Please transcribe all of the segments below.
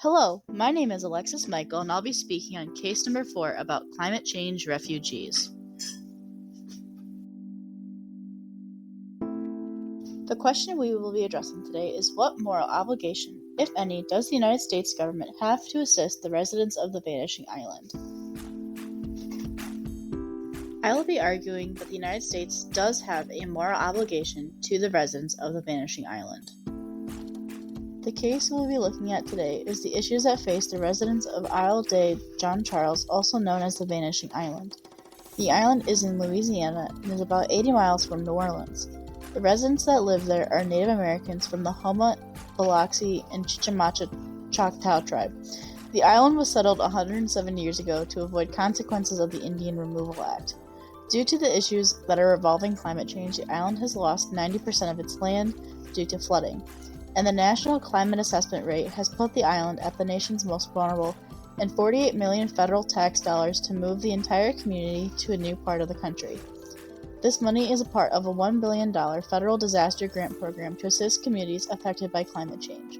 Hello, my name is Alexis Michael, and I'll be speaking on case number 4 about climate change refugees. The question we will be addressing today is what moral obligation, if any, does the United States government have to assist the residents of the vanishing island? I will be arguing that the United States does have a moral obligation to the residents of the vanishing island. The case we'll be looking at today is the issues that face the residents of Isle de John Charles, also known as the Vanishing Island. The island is in Louisiana and is about 80 miles from New Orleans. The residents that live there are Native Americans from the Houma, Biloxi, and Chicamacha Choctaw tribe. The island was settled 107 years ago to avoid consequences of the Indian Removal Act. Due to the issues that are involving climate change, the island has lost 90% of its land due to flooding, and the National Climate Assessment Rate has put the island at the nation's most vulnerable, and $48 million federal tax dollars to move the entire community to a new part of the country. This money is a part of a $1 billion federal disaster grant program to assist communities affected by climate change.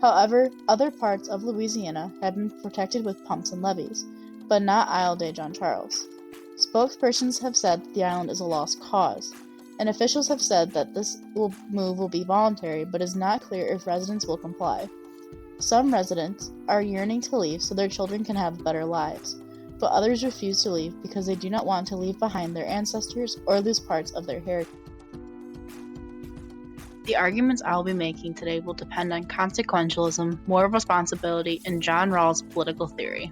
However, other parts of Louisiana have been protected with pumps and levees, but not Isle de John Charles. Spokespersons have said that the island is a lost cause, and officials have said that this move will be voluntary, but it is not clear if residents will comply. Some residents are yearning to leave so their children can have better lives, but others refuse to leave because they do not want to leave behind their ancestors or lose parts of their heritage. The arguments I will be making today will depend on consequentialism, moral responsibility, and John Rawls' political theory.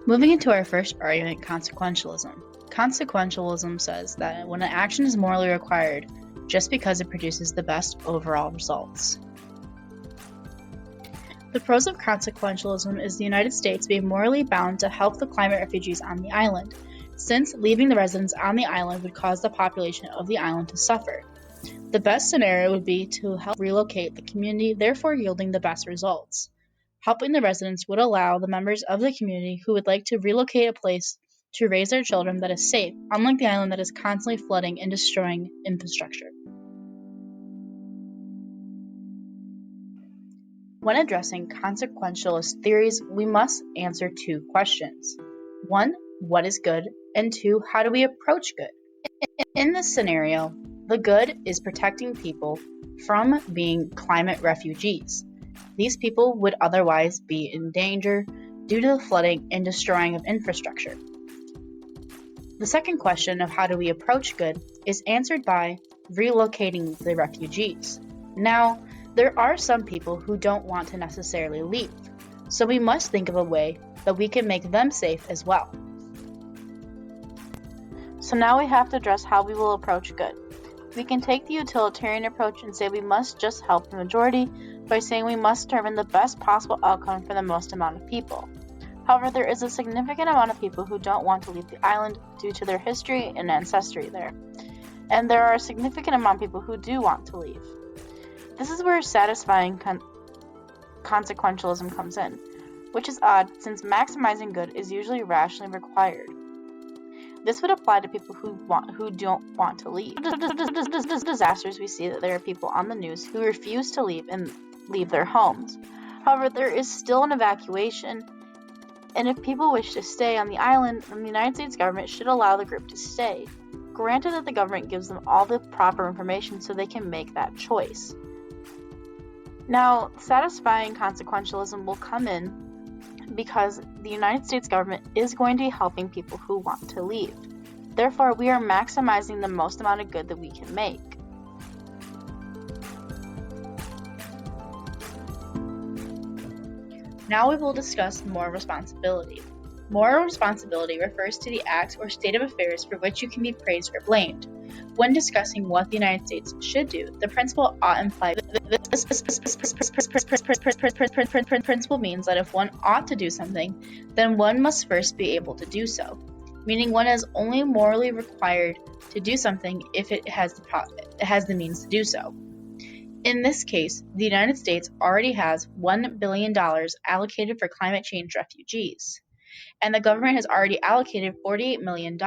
Moving into our first argument, consequentialism. Consequentialism says that when an action is morally required, just because it produces the best overall results. The pros of consequentialism is the United States being morally bound to help the climate refugees on the island, since leaving the residents on the island would cause the population of the island to suffer. The best scenario would be to help relocate the community, therefore yielding the best results. Helping the residents would allow the members of the community who would like to relocate a place to raise their children that is safe, unlike the island that is constantly flooding and destroying infrastructure. When addressing consequentialist theories, we must answer two questions. 1, what is good? And 2, how do we approach good? In this scenario, the good is protecting people from being climate refugees. These people would otherwise be in danger due to the flooding and destroying of infrastructure. The second question of how do we approach good is answered by relocating the refugees. Now, there are some people who don't want to necessarily leave, so we must think of a way that we can make them safe as well. So now we have to address how we will approach good. We can take the utilitarian approach and say we must just help the majority by saying we must determine the best possible outcome for the most amount of people. However, there is a significant amount of people who don't want to leave the island due to their history and ancestry there. And there are a significant amount of people who do want to leave. This is where satisfying consequentialism comes in, which is odd since maximizing good is usually rationally required. This would apply to people who don't want to leave. Disasters, we see that there are people on the news who refuse to leave and leave their homes. However, there is still an evacuation, and if people wish to stay on the island, then the United States government should allow the group to stay, granted that the government gives them all the proper information so they can make that choice. Now, satisfying consequentialism will come in because the United States government is going to be helping people who want to leave. Therefore, we are maximizing the most amount of good that we can make. Now we will discuss moral responsibility. Moral responsibility refers to the act or state of affairs for which you can be praised or blamed. When discussing what the United States should do, the principle ought implies this principle means that if one ought to do something, then one must first be able to do so, meaning one is only morally required to do something if it has the means to do so. In this case, the United States already has $1 billion allocated for climate change refugees. and the government has already allocated $48 million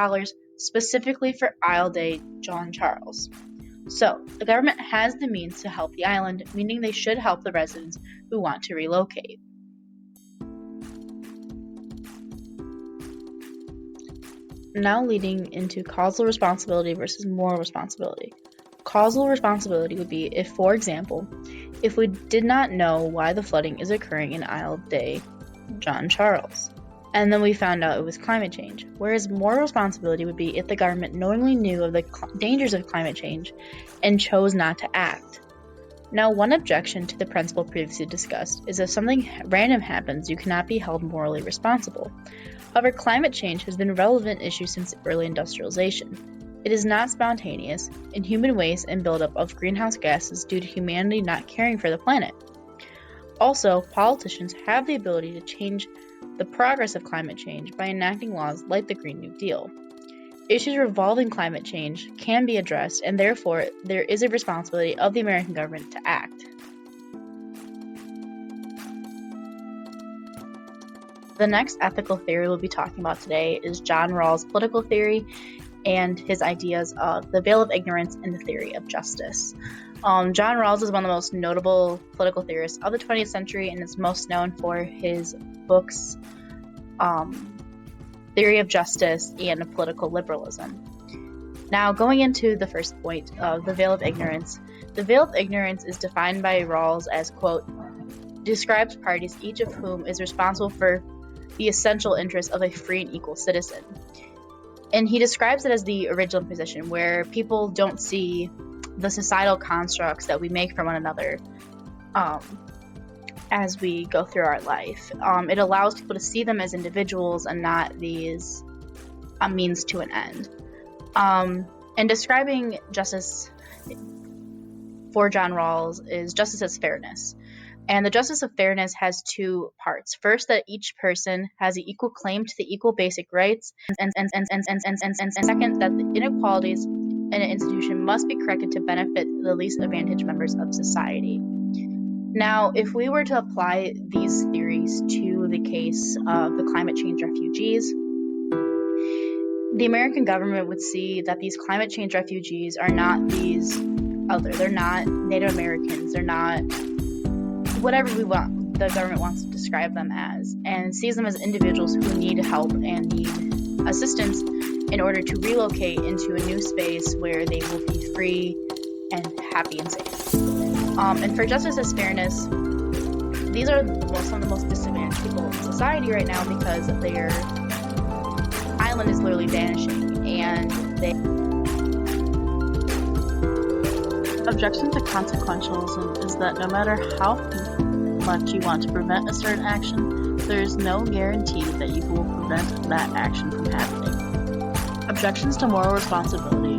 specifically for Isle de John Charles. So, the government has the means to help the island, meaning they should help the residents who want to relocate. Now leading into causal responsibility versus moral responsibility. Causal responsibility would be if, for example, if we did not know why the flooding is occurring in Isle de John Charles, and then we found out it was climate change. Whereas moral responsibility would be if the government knowingly knew of the dangers of climate change and chose not to act. Now, one objection to the principle previously discussed is if something random happens, you cannot be held morally responsible. However, climate change has been a relevant issue since early industrialization. It is not spontaneous, and human waste and buildup of greenhouse gases due to humanity not caring for the planet. Also, politicians have the ability to change the progress of climate change by enacting laws like the Green New Deal. Issues revolving climate change can be addressed, and therefore there is a responsibility of the American government to act. The next ethical theory we'll be talking about today is John Rawls' political theory and his ideas of the veil of ignorance and the theory of justice. John Rawls is one of the most notable political theorists of the 20th century and is most known for his books, Theory of Justice and Political Liberalism. Now, going into the first point of the veil of ignorance. The veil of ignorance is defined by Rawls as, quote, describes parties each of whom is responsible for the essential interests of a free and equal citizen. And he describes it as the original position, where people don't see the societal constructs that we make for one another as we go through our life. It allows people to see them as individuals and not these a means to an end. And describing justice for John Rawls is justice as fairness. And the justice of fairness has two parts. First, that each person has an equal claim to the equal basic rights, and second, that the inequalities in an institution must be corrected to benefit the least advantaged members of society. Now, if we were to apply these theories to the case of the climate change refugees, the American government would see that these climate change refugees are not they're not Native Americans, they're not whatever the government wants to describe them as, and sees them as individuals who need help and need assistance in order to relocate into a new space where they will be free and happy and safe. And for justice as fairness, these are some of the most disadvantaged people in society right now because their island is literally vanishing, and Objection to consequentialism is that no matter how much you want to prevent a certain action, there is no guarantee that you will prevent that action from happening. Objections to moral responsibility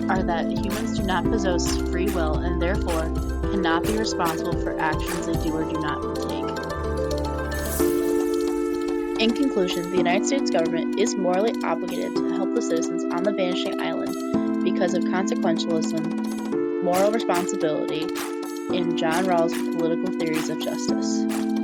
are that humans do not possess free will and therefore cannot be responsible for actions they do or do not take. In conclusion, the United States government is morally obligated to help the citizens on the vanishing island because of consequentialism, moral responsibility, and John Rawls' political theories of justice.